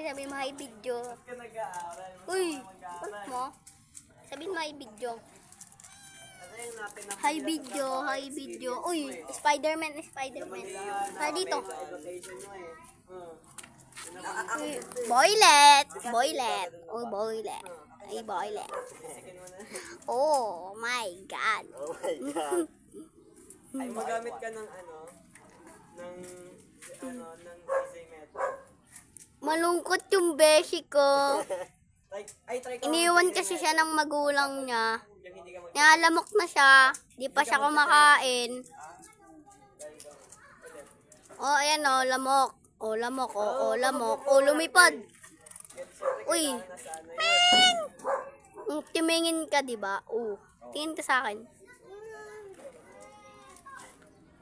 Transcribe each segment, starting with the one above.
sabi mo, hi video. Uy, ulit mo. Sabihin mo, hi video. Hi video. Uy, Spider-Man. Tara dito. Boylet. Uy, boylet. Ay, boylet. Oh my God. Ay, magamit ka ng ng easy method. Malungkot yung beshi ko. Try ko. Iniwan kasi siya ng magulang niya. Nalamok na siya. Di pa siya kumakain. Oh, ayan oh, lamok. Oh, lamok. Oh, lamok. Oh, lumipad. Uy. Ping! Tumingin ka, di ba? Oh, tingin ka sa akin.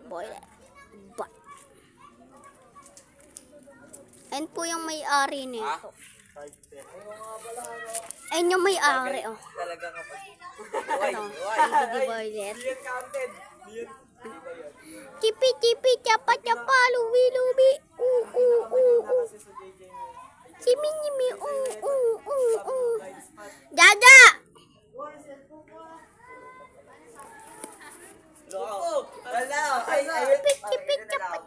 Boylet. But. Ayan po yung may-ari nito. Ayan yung may-ari, oh. Talaga kapag. Ano? Hindi boylet. Diyan counted. Chipi, chapa, lubi. Chimi, Jaja! Wala. Chipi, chapa.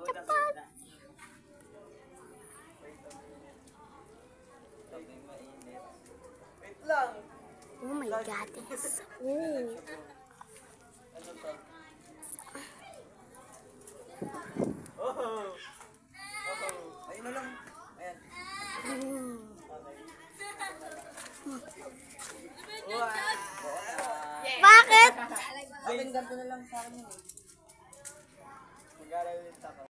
Wait lang. Oh my God. Oh. Ayun na lang. Ayan. Bakit? Akin ganito na lang sa akin yun. Mag-aaral ulit ako.